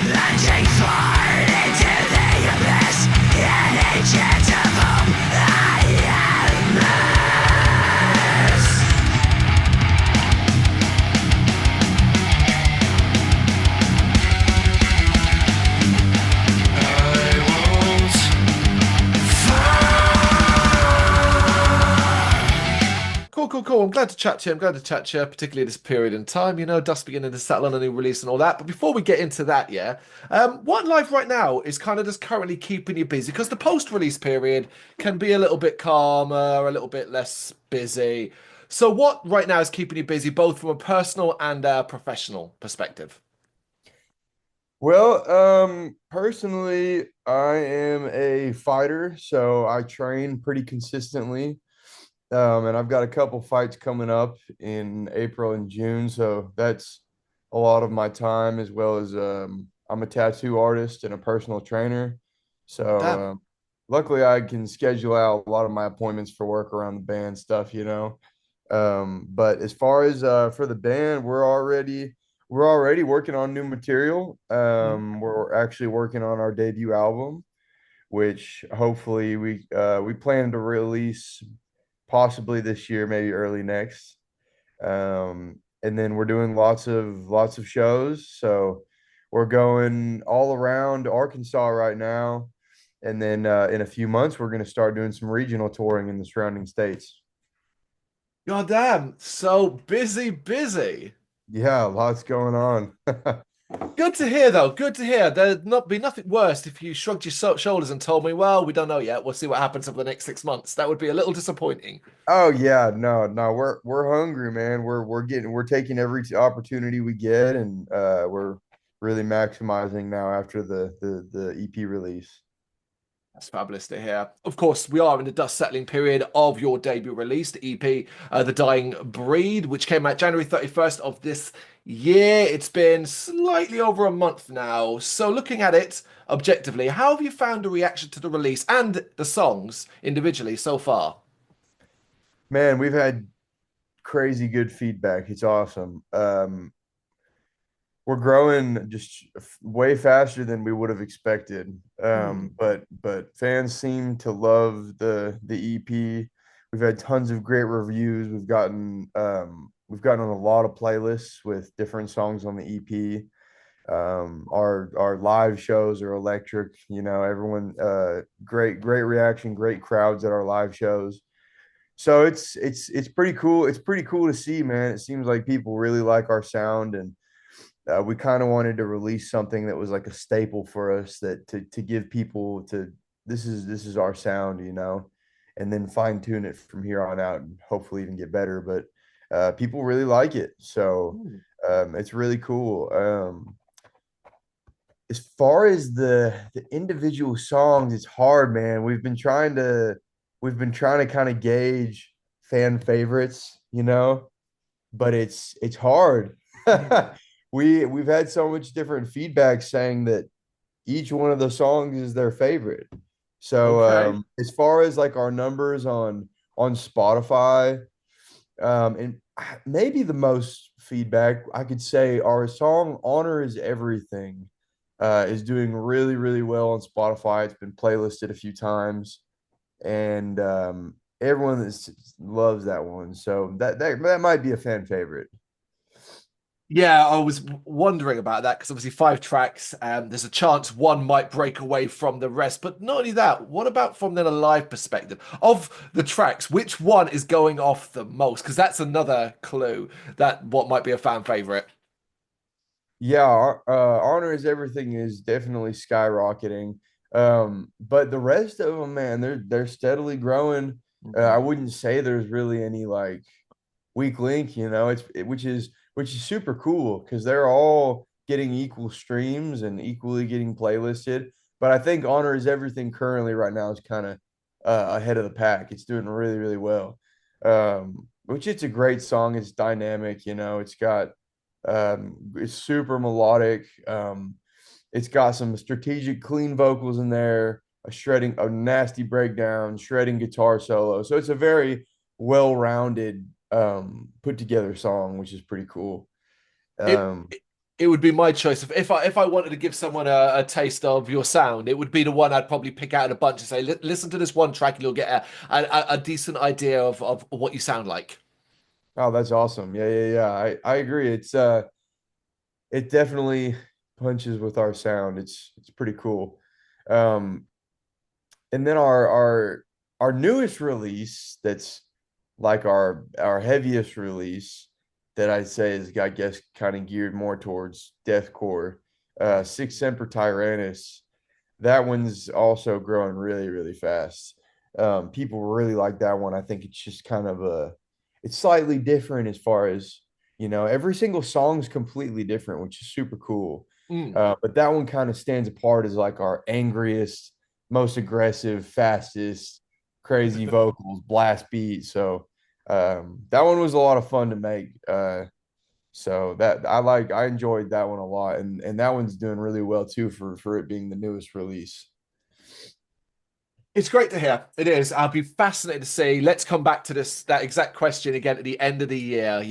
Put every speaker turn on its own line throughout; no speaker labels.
Plunging forward into the abyss, any chance of hope I miss. I won't
Cool, cool, cool. I'm glad to chat to you. I'm glad to chat to you, particularly at this period in time. You know, dust beginning to settle on a new release and all that. But before we get into that, yeah, what live right now is kind of just currently keeping you busy? Because the post-release period can be a little bit calmer, a little bit less busy. So, what right now is keeping you busy, both from a personal and a professional perspective?
Well, personally, I am a fighter, so I train pretty consistently. And I've got a couple fights coming up in April and June, so that's a lot of my time, as well as I'm a tattoo artist and a personal trainer. So
Damn.
luckily, I can schedule out a lot of my appointments for work around the band stuff, you know. But as far as for the band, we're already working on new material. We're actually working on our debut album, which hopefully we plan to release possibly this year, maybe early next. And then we're doing lots of shows. So we're going all around Arkansas right now. And then in a few months, we're going to start doing some regional touring in the surrounding states.
God damn. So busy, busy.
Yeah, lots going on.
Good to hear, though. Good to hear. There'd not be nothing worse if you shrugged your shoulders and told me, "Well, we don't know yet. We'll see what happens over the next 6 months." That would be a little disappointing.
Oh yeah, no, we're hungry, man. We're taking every opportunity we get, and we're really maximizing now after the EP release.
That's fabulous to hear. Of course, we are in the dust settling period of your debut release, the EP, The Dying Breed, which came out January 31st of this year. It's been slightly over a month now. So, looking at it objectively, how have you found the reaction to the release and the songs individually so far?
Man, we've had crazy good feedback. It's awesome. We're growing just way faster than we would have expected.
Hmm.
But fans seem to love the EP. We've had tons of great reviews. We've gotten on a lot of playlists with different songs on the EP. Our live shows are electric. You know, everyone great reaction, great crowds at our live shows. So it's pretty cool. It's pretty cool to see, man. It seems like people really like our sound, and we kind of wanted to release something that was like a staple for us, that to give people to this is our sound, you know, and then fine tune it from here on out and hopefully even get better. But people really like it, so
Hmm.
it's really cool. As far as the individual songs, it's hard, man. We've been trying to kind of gauge fan favorites, you know, but it's hard. We've had so much different feedback saying that each one of the songs is their favorite. So
Okay.
as far as like our numbers on Spotify, and maybe the most feedback I could say, our song "Honor Is Everything" is doing really really well on Spotify. It's been playlisted a few times, and everyone loves that one. So that might be a fan favorite.
Yeah, I was wondering about that because obviously 5 tracks, there's a chance one might break away from the rest. But not only that, what about from then a live perspective of the tracks? Which one is going off the most? Because that's another clue that what might be a fan favorite.
Yeah, Honor Is Everything is definitely skyrocketing. But the rest of them, man, they're steadily growing. I
Mhm.
wouldn't say there's really any like weak link, you know. Which is super cool because they're all getting equal streams and equally getting playlisted. But I think Honor Is Everything currently right now is kind of ahead of the pack. It's doing really really well. Which it's a great song. It's dynamic, you know. It's super melodic. It's got some strategic, clean vocals in there, a nasty breakdown, shredding guitar solo. So it's a very well-rounded, put together song, which is pretty cool.
It
Um,
it would be my choice. If I wanted to give someone a taste of your sound, it would be the one I'd probably pick out in a bunch and say, listen to this one track and you'll get a decent idea of what you sound like.
Oh, that's awesome. Yeah, yeah, yeah. I agree. It definitely punches with our sound. It's pretty cool. Um, and then our newest release, that's like our heaviest release, that I'd say is, I guess, kind of geared more towards deathcore. Six Semper Tyrannis. That one's also growing really, really fast. People really like that one. I think it's just kind of it's slightly different as far as, every single song's completely different, which is super cool.
Mm.
But that one kind of stands apart as like our angriest, most aggressive, fastest, crazy vocals, blast beat. So that one was a lot of fun to make. So that I enjoyed that one a lot, and that one's doing really well too for it being the newest release.
It's great to hear. It is. I'll be fascinated to see. Let's come back to that exact question again at the end of the year,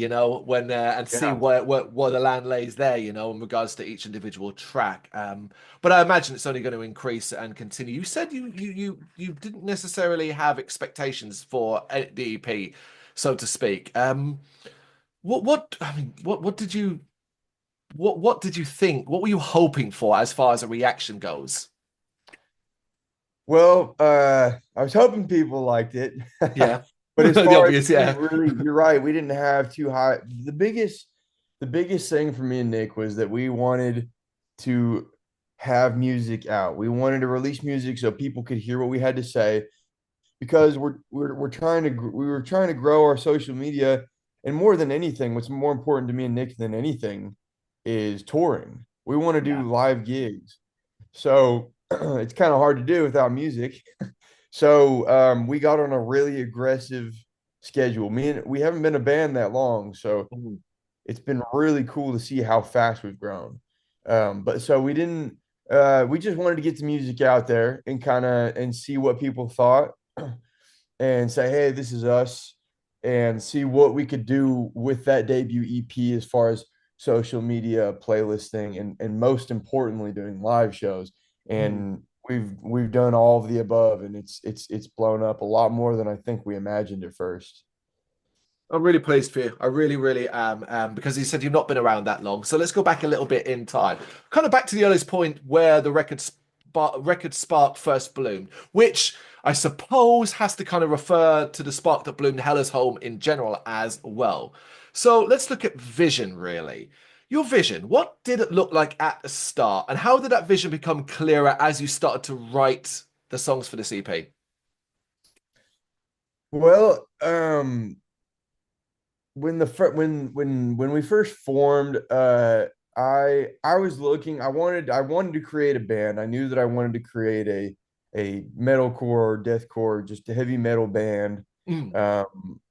when and see
Yeah.
where the land lays there, in regards to each individual track. But I imagine it's only going to increase and continue. You said you didn't necessarily have expectations for the EP, so to speak. What I mean, what did you think? What were you hoping for as far as a reaction goes?
Well, I was hoping people liked it,
Yeah,
but as
the
far as,
obvious,
we didn't
yeah.
really, you're right, we didn't have too high. The biggest thing for me and Nick was that we wanted to have music out. We wanted to release music so people could hear what we had to say, because we were trying to grow our social media, and more than anything, what's more important to me and Nick than anything is touring. We want to
Yeah.
do live gigs, so it's kind of hard to do without music. So we got on a really aggressive schedule. We haven't been a band that long, so
Mhm.
it's been really cool to see how fast we've grown. But so we didn't. We just wanted to get the music out there and see what people thought, and say, hey, this is us, and see what we could do with that debut EP as far as social media, playlisting, and most importantly, doing live shows.
Mhm.
And we've done all of the above, and it's blown up a lot more than I think we imagined at first.
I'm really pleased for you. I really, really am, because you said you've not been around that long. So let's go back a little bit in time, kind of back to the earliest point where the record spark first bloomed, which I suppose has to kind of refer to the spark that bloomed Hellas Home in general as well. So let's look at vision, really. Your vision, what did it look like at the start, and how did that vision become clearer as you started to write the songs for this EP?
Well, when we first formed, I was looking. I wanted to create a band. I knew that I wanted to create a metalcore, deathcore, just a heavy metal band.
Mm,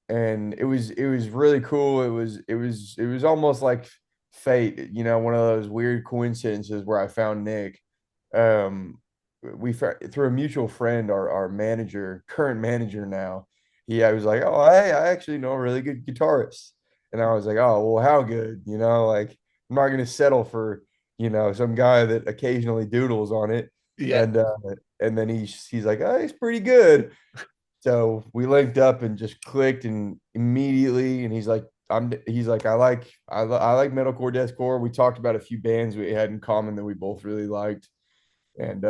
And it was really cool. It was almost like fate, one of those weird coincidences where I found Nick. Um, through a mutual friend, our manager, current manager now. I was like, oh, hey, I actually know a really good guitarist. And I was like, oh, well, how good? Like, I'm not gonna settle for, some guy that occasionally doodles on it.
yeah.
And then he's like, oh, he's pretty good. So we linked up and just clicked, and immediately, and he's like, I like metalcore, deathcore. We talked about a few bands we had in common that we both really liked, and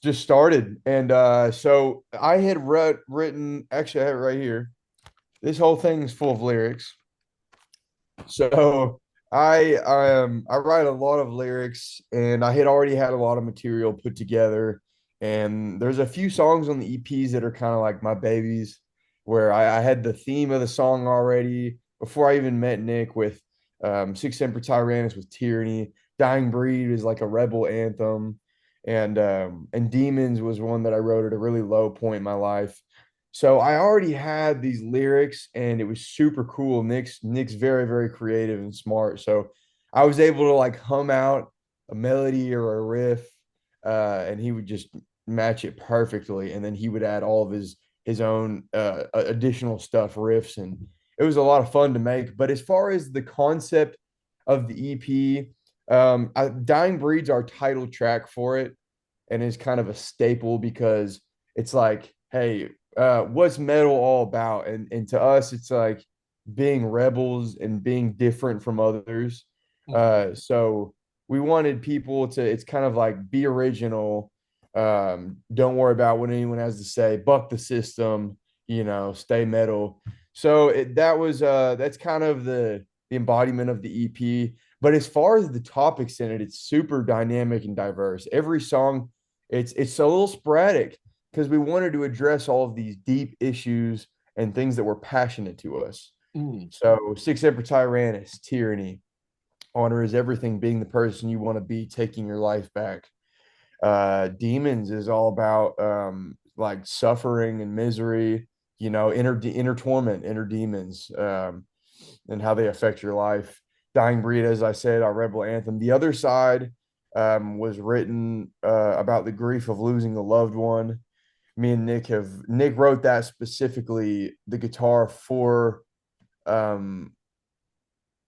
just started. And so I had written, actually I have it right here. This whole thing is full of lyrics. So I write a lot of lyrics, and I had already had a lot of material put together. And there's a few songs on the EPs that are kind of like my babies, where I had the theme of the song already before I even met Nick, with Six Semper Tyrannis with Tyranny. Dying Breed is like a rebel anthem. And Demons was one that I wrote at a really low point in my life. So I already had these lyrics, and it was super cool. Nick's very, very creative and smart. So I was able to like hum out a melody or a riff, and he would just match it perfectly. And then he would add all of his own additional stuff, riffs, and it was a lot of fun to make. But as far as the concept of the EP. Dying Breed's our title track for it, and is kind of a staple because it's like, hey, what's metal all about? And to us, it's like being rebels and being different from others.
Mhm.
So we wanted people to, it's kind of like be original. Don't worry about what anyone has to say, buck the system, stay metal. So that's kind of the embodiment of the EP. But as far as the topics in it, it's super dynamic and diverse. Every song, it's a little sporadic because we wanted to address all of these deep issues and things that were passionate to us.
Mm.
So Six Emperor Tyrannus, tyranny, honor is everything, being the person you want to be, taking your life back. Demons is all about like suffering and misery, inner torment, inner demons, and how they affect your life. Dying Breed, as I said, our rebel anthem. The other side was written about the grief of losing a loved one. Me and Nick wrote that specifically, the guitar for um,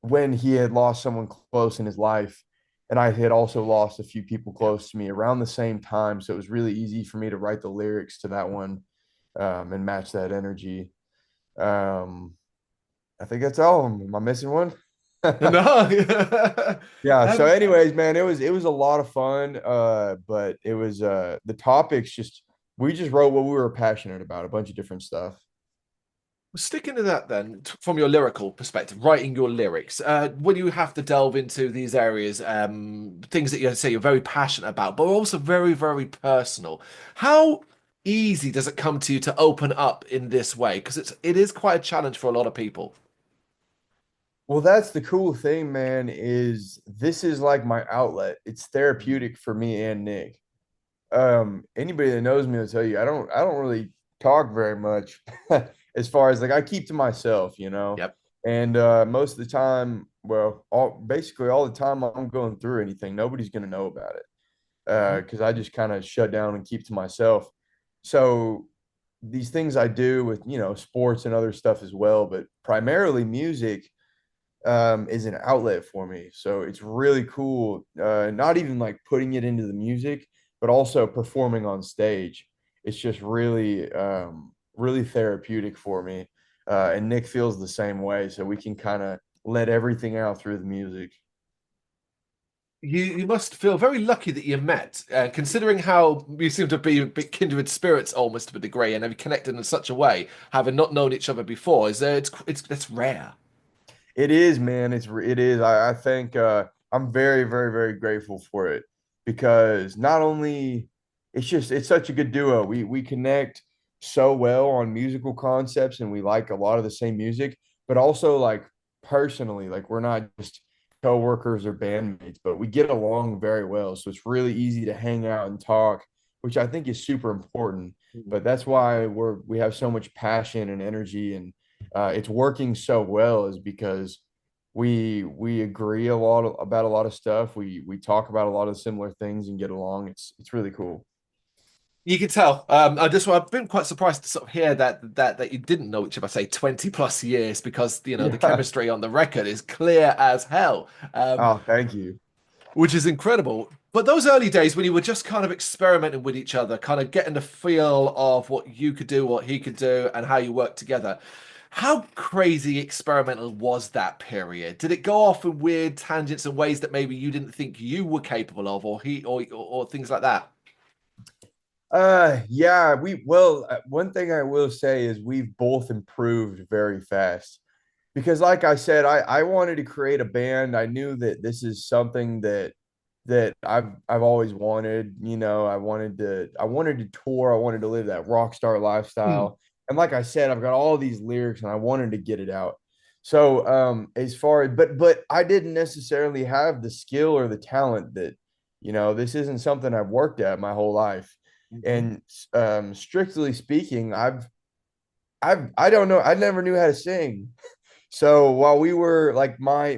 when he had lost someone close in his life. And I had also lost a few people
Yeah.
close to me around the same time. So it was really easy for me to write the lyrics to that one, and match that energy. Um, I think that's all. Am I missing one?
No.
Yeah. So,
um,
anyways, man, it was a lot of fun. But it was the topics just, we just wrote what we were passionate about, a bunch of different stuff.
Sticking to that then, from your lyrical perspective, writing your lyrics, when you have to delve into these areas, things that you say you're very passionate about, but also very, very personal, how easy does it come to you to open up in this way? Because it is quite a challenge for a lot of people.
Well, that's the cool thing, man, is this is like my outlet. It's therapeutic for me and Nick. Anybody that knows me will tell you I don't really talk very much as far as like I keep to myself,
Yep.
and most of the time, well, basically all the time I'm going through anything, nobody's gonna know about it,
Mhm.
because I just kind of shut down and keep to myself. So these things I do with, sports and other stuff as well, but primarily music is an outlet for me. So it's really cool. Not even like putting it into the music, but also performing on stage. It's just really, really therapeutic for me. And Nick feels the same way. So we can kind of let everything out through the music.
You must feel very lucky that you met, considering how you seem to be a bit kindred spirits almost to a degree, and have connected in such a way, having not known each other before. Is it's that's rare.
It is, man. It is. I think I'm very, very, very grateful for it because not only it's such a good duo. We connect so well on musical concepts and we like a lot of the same music, but also like personally, like we're not just coworkers or bandmates, but we get along very well. So it's really easy to hang out and talk, which I think is super important. But that's why we have so much passion and energy, and it's working so well is because we agree about a lot of stuff. We talk about a lot of similar things and get along. It's really cool.
You can tell. I've been quite surprised to sort of hear that you didn't know each other, say 20 plus years, because the
Yeah.
chemistry on the record is clear as hell,
Oh, thank you.
which is incredible. But those early days when you were just kind of experimenting with each other, kind of getting the feel of what you could do, what he could do, and how you work together, how crazy experimental was that period? Did it go off in weird tangents and ways that maybe you didn't think you were capable of, or or things like that?
Yeah, one thing I will say is we've both improved very fast because like I said, I wanted to create a band. I knew that this is something that I've always wanted. I wanted to tour. I wanted to live that rock star
Mm.
lifestyle. And like I said, I've got all these lyrics and I wanted to get it out. So as far as but I didn't necessarily have the skill or the talent that, this isn't something I've worked at my whole life.
Mhm.
And strictly speaking, I don't know, I never knew how to sing. So while we were like my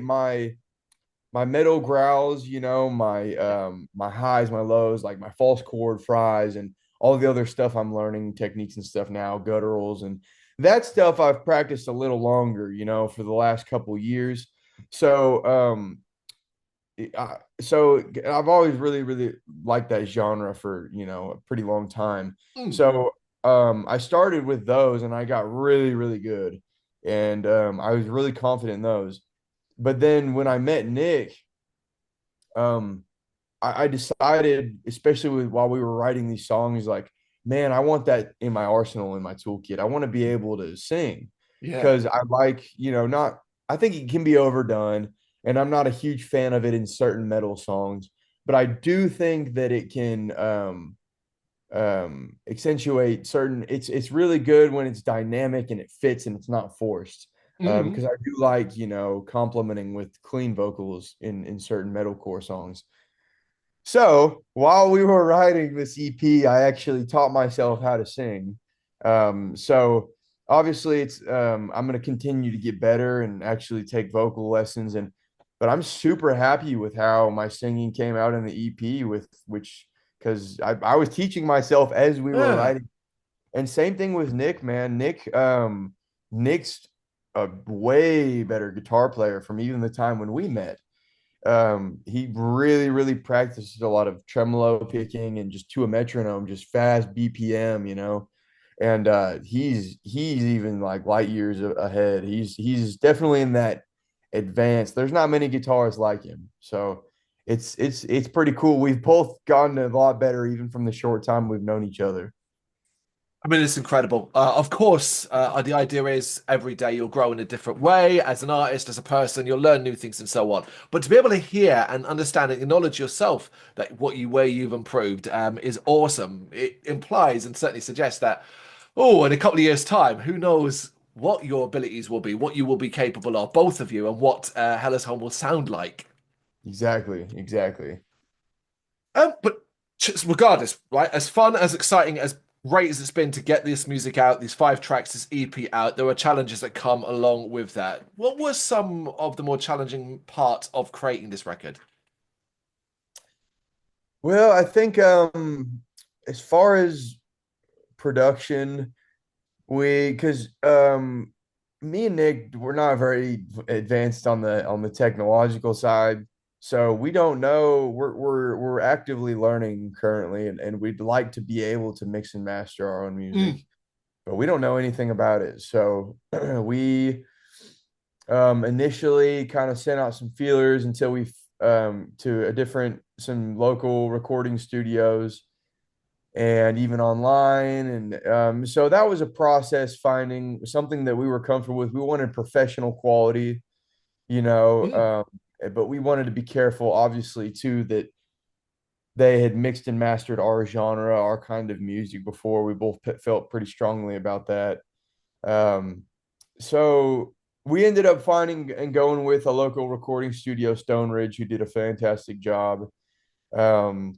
middle growls,
Yeah.
my highs, my lows, like my false chord fries and all the other stuff I'm learning techniques and stuff now, gutturals and that stuff I've practiced a little longer, for the last couple years. So so I've always really, really liked that genre for, a pretty long time.
Mm.
So I started with those and I got really, really good. And I was really confident in those. But then when I met Nick, um, I decided, especially while we were writing these songs, like, man, I want that in my arsenal, in my toolkit. I want to be able to sing
Yeah.
because I like, not, I think it can be overdone, and I'm not a huge fan of it in certain metal songs, but I do think that it can accentuate certain, it's really good when it's dynamic and it fits and it's not forced.
Mm.
Because I do like, complimenting with clean vocals in certain metalcore songs. So while we were writing this EP, I actually taught myself how to sing. So obviously I'm going to continue to get better and actually take vocal lessons, but I'm super happy with how my singing came out in the EP with which because I was teaching myself as we were
Yeah.
writing. And same thing with Nick, man. Nick's a way better guitar player from even the time when we met. He really, really practices a lot of tremolo picking and just to a metronome, just fast BPM, and he's even like light years ahead. He's definitely in that advanced. There's not many guitarists like him, so it's pretty cool. We've both gotten a lot better even from the short time we've known each other.
I mean, it's incredible. Of course, the idea is every day you'll grow in a different way as an artist, as a person, you'll learn new things and so on. But to be able to hear and understand and acknowledge yourself that where you've improved is awesome. It implies and certainly suggests that, oh, in a couple of years' time, who knows what your abilities will be, what you will be capable of, both of you, and what Hellas Home will sound like.
Exactly, exactly.
But regardless, right? As fun, as exciting, as great as it's been to get this music out, these 5 tracks, this EP out, there are challenges that come along with that. What were some of the more challenging parts of creating this record?
Well, I think as far as production, because me and Nick, we're not very advanced on the technological side, so we don't know. We're actively learning currently, and we'd like to be able to mix and master our own music,
Mm,
but we don't know anything about it. So we initially kind of sent out some feelers until we to some local recording studios and even online. And so that was a process finding something that we were comfortable with. We wanted professional quality,
mm,
but we wanted to be careful, obviously, too, that they had mixed and mastered our genre, our kind of music before. We both felt pretty strongly about that. Um, so we ended up finding and going with a local recording studio, Stone Ridge, who did a fantastic job. Um,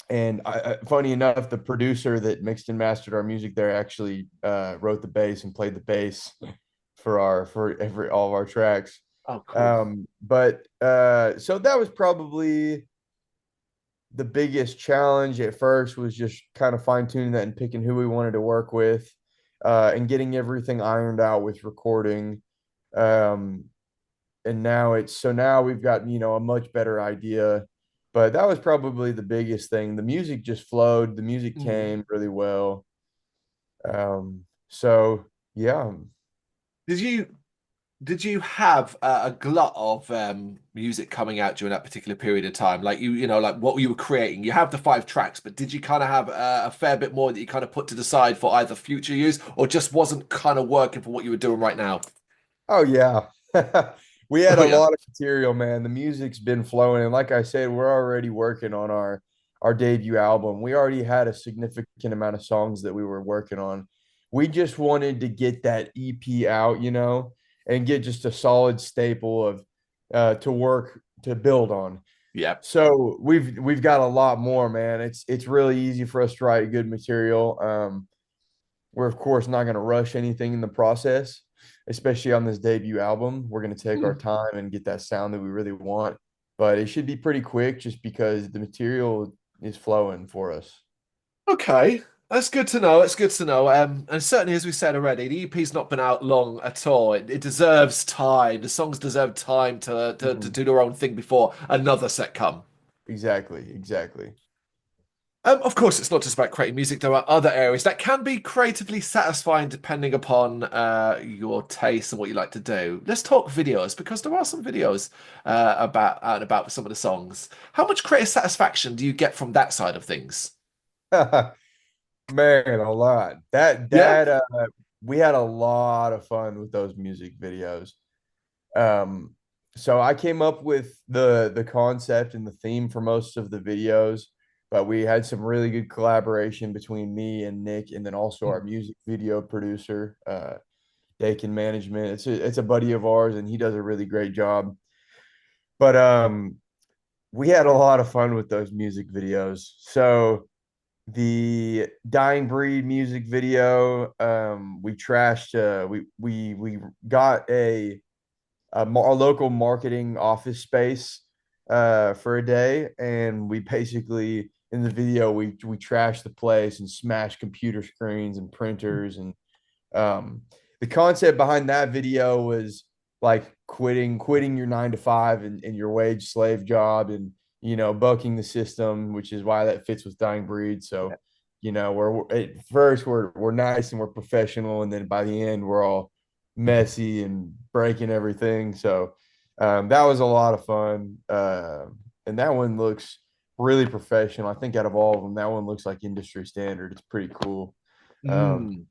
and funny enough, the producer that mixed and mastered our music there actually wrote the bass and played the bass for every all of our tracks.
oh, cool.
But so that was probably the biggest challenge at first was just kind of fine tuning that and picking who we wanted to work with, and getting everything ironed out with recording. Um, and now we've got a much better idea, but that was probably the biggest thing. The music just flowed, the music
Mm.
came really well. So yeah.
Did you did you have a glut of music coming out during that particular period of time? Like like what you were creating. You have the 5 tracks, but did you kind of have a fair bit more that you kind of put to the side for either future use or just wasn't kind of working for what you were doing right now?
Oh yeah. We had
Oh
a
yeah.
lot of material, man. The music's been flowing, and like I said, we're already working on our debut album. We already had a significant amount of songs that we were working on. We just wanted to get that EP out, and get just a solid staple of to work to build on.
Yeah.
So we've got a lot more, man. It's really easy for us to write good material. We're of course not going to rush anything in the process, especially on this debut album. We're going to take our
Hmm.
time and get that sound that we really want, but it should be pretty quick just because the material is flowing for us.
Okay. That's good to know. It's good to know. And certainly, as we said already, the EP's not been out long at all. It deserves time. The songs deserve time to
Mhm.
do their own thing before another set come.
Exactly, exactly.
Of course, it's not just about creating music. There are other areas that can be creatively satisfying depending upon your taste and what you like to do. Let's talk videos because there are some videos about out and about for some of the songs. How much creative satisfaction do you get from that side of things?
Man, a lot. That
Yeah.
that we had a lot of fun with those music videos. Um, so I came up with the concept and the theme for most of the videos, but we had some really good collaboration between me and Nick, and then also our
Mm.
music video producer, Dakin Management. It's a buddy of ours, and he does a really great job. But we had a lot of fun with those music videos. So the Dying Breed music video, we trashed. We got a local marketing office space for a day, and we basically in the video we trashed the place and smashed computer screens and printers and um, the concept behind that video was like quitting your 9 to 5 and your wage slave job and bucking the system, which is why that fits with Dying Breed. So, we're at first we're nice and we're professional, and then by the end we're all messy and breaking everything. So that was a lot of fun. And that one looks really professional. I think out of all of them, that one looks like industry standard. It's pretty cool. Um,
Mm.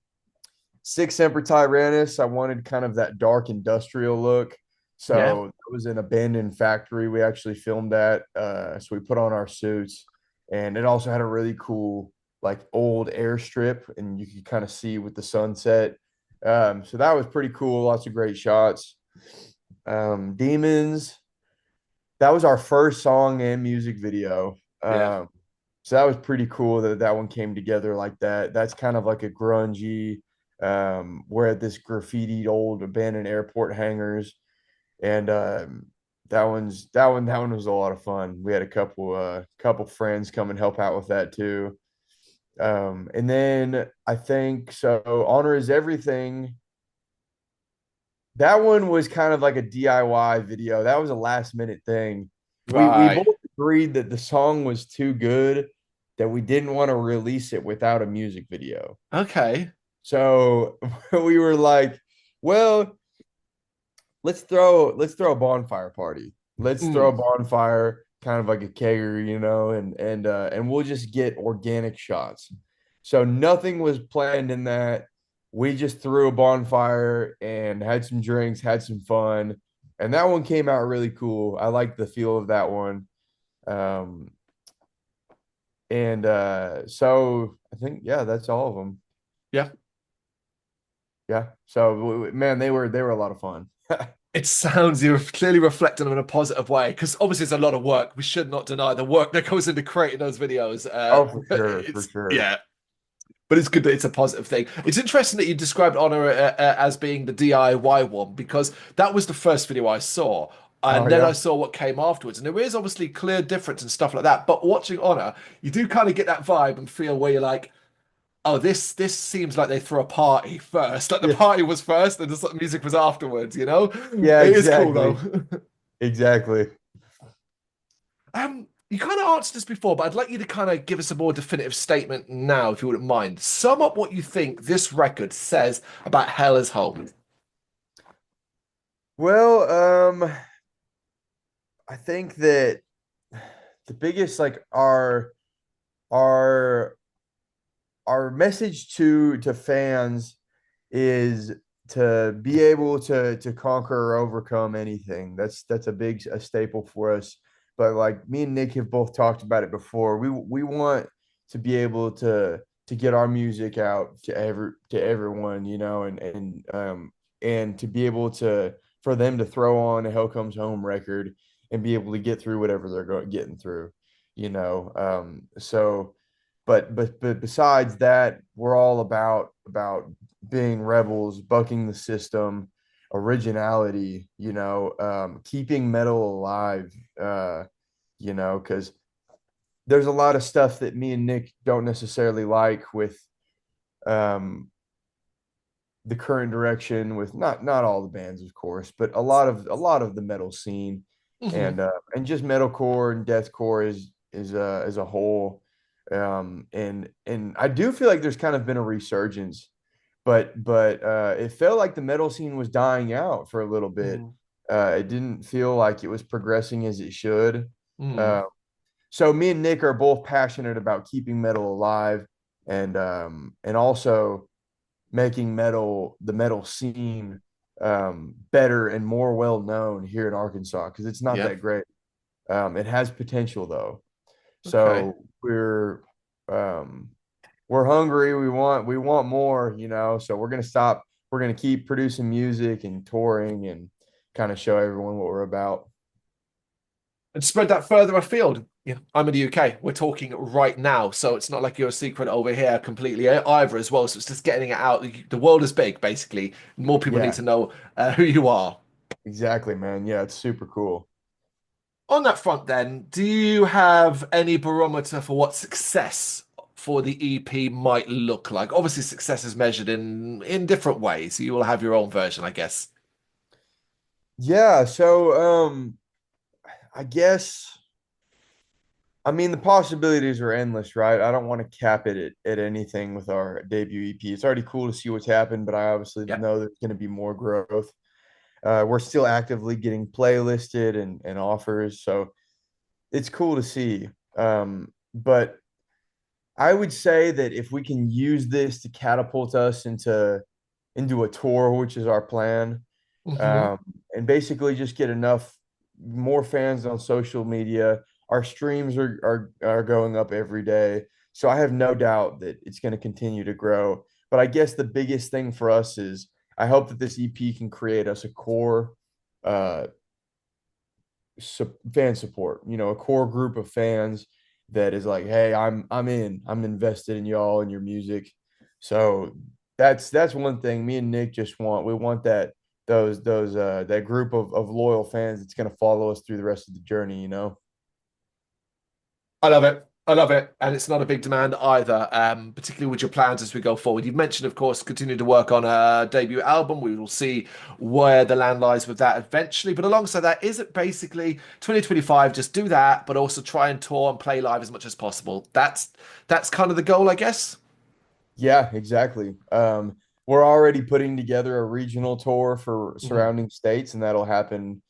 Six Semper Tyrannis, I wanted kind of that dark industrial look.
Yeah.
So it was an abandoned factory we actually filmed at. So we put on our suits, and it also had a really cool, like old airstrip, and you could kind of see with the sunset. So that was pretty cool. Lots of great shots. Demons, that was our first song and music video.
Yeah.
So that was pretty cool that that one came together like that. That's kind of like a grungy. We're at this graffitied old abandoned airport hangars, and that one was a lot of fun. We had a couple friends come and help out with that too. And then I think so. Honor is everything. That one was kind of like a DIY video. That was a last minute thing. We
Right.
both agreed that the song was too good that we didn't want to release it without a music video.
Okay.
So we were like, well, let's throw a bonfire party. Let's throw a
Mm.
bonfire, kind of like a kegger, and we'll just get organic shots. So nothing was planned in that. We just threw a bonfire and had some drinks, had some fun, and that one came out really cool. I like the feel of that one. Um, and so I think yeah, that's all of them.
Yeah.
Yeah. So man, they were a lot of fun.
It sounds you're clearly reflecting on in a positive way because obviously it's a lot of work. We should not deny the work that goes into creating those videos.
Oh, for sure, for
It's
sure.
yeah, but it's good that it's a positive thing. It's interesting that you described Honor as being the DIY one because that was the first video I saw.
Oh
And then I
yeah.
saw what came afterwards, and there is obviously clear difference and stuff like that. But watching Honor, you do kind of get that vibe and feel where you're like, oh, this seems like they threw a party first. Like the
Yeah.
party was first, and the sort of music was afterwards. You know,
Yeah,
it is cool though.
exactly. Exactly.
You kind of answered this before, but I'd like you to kind of give us a more definitive statement now, if you wouldn't mind. Sum up what you think this record says about Hell is Home.
Well, I think that the biggest like our our message to fans is to be able to conquer or overcome anything. That's a staple for us. But like me and Nick have both talked about it before. We want to be able to get our music out to everyone, and to be able to for them to throw on a Hell Comes Home record and be able to get through whatever they're getting through, so but besides that, we're all about being rebels, bucking the system, originality, keeping metal alive, because there's a lot of stuff that me and Nick don't necessarily like with um the current direction, with not all the bands, of course, but a lot of the metal scene,
Hmm.
and just metalcore and deathcore is as a whole. And I do feel like there's kind of been a resurgence, but it felt like the metal scene was dying out for a little bit.
Mm.
It didn't feel like it was progressing as it should.
Mm.
Uh, so me and Nick are both passionate about keeping metal alive, and also making the metal scene better and more well known here in Arkansas, because it's not
Yeah.
that great. It has potential though.
Okay.
So um, we're hungry. We want more, So we're gonna stop. We're gonna keep producing music and touring and kind of show everyone what we're about.
And spread that further afield. Yeah, I'm in the UK. We're talking right now, so it's not like you're a secret over here completely either as well. So it's just getting it out. The world is big, basically. More people need
Yeah,
to know who you are.
exactly, man. Yeah, it's super cool.
On that front, then, do you have any barometer for what success for the EP might look like? Obviously, success is measured in different ways. You will have your own version, I guess.
Yeah, so I guess. I mean, the possibilities are endless, right? I don't want to cap it at anything with our debut EP. It's already cool to see what's happened, but I obviously
Yeah.
know there's going to be more growth. We're still actively getting playlisted and offers, so it's cool to see. But I would say that if we can use this to catapult us into a tour, which is our plan,
Hmm.
um, and basically just get enough more fans on social media. Our streams are going up every day, so I have no doubt that it's going to continue to grow. But I guess the biggest thing for us is I hope that this EP can create us a core uh, fan support. A core group of fans that is like, hey, I'm invested in y'all and your music. So that's one thing me and Nick just want. We want that group of loyal fans that's going to follow us through the rest of the journey.
I love it. I love it. And it's not a big demand either, particularly with your plans as we go forward. You've mentioned, of course, continue to work on a debut album. We will see where the land lies with that eventually. But alongside that, is it basically 2025, just do that, but also try and tour and play live as much as possible? That's kind of the goal, I guess.
Yeah, exactly. We're already putting together a regional tour for
Mhm.
surrounding states, and that'll happen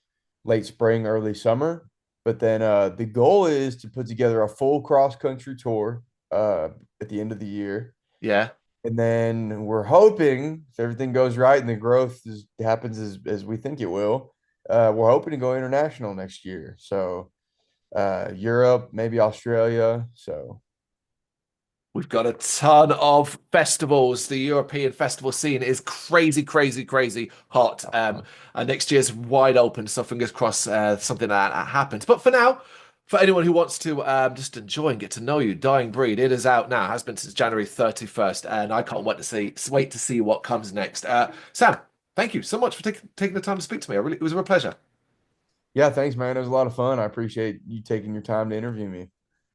late spring, early summer. But then the goal is to put together a full cross country tour at the end of the year.
Yeah.
And then we're hoping, if everything goes right and the growth happens as we think it will, we're hoping to go international next year. So Europe, maybe Australia. So
We've got a ton of festivals. The European festival scene is crazy, crazy, crazy hot. And next year's wide open, so fingers crossed something like that happens. But for now, for anyone who wants to just enjoy and get to know you, Dying Breed, it is out now. Has been since January 31st, and I can't wait to see what comes next. Sam, thank you so much for taking the time to speak to me. It was a real pleasure.
yeah, thanks, man. It was a lot of fun. I appreciate you taking your time to interview me.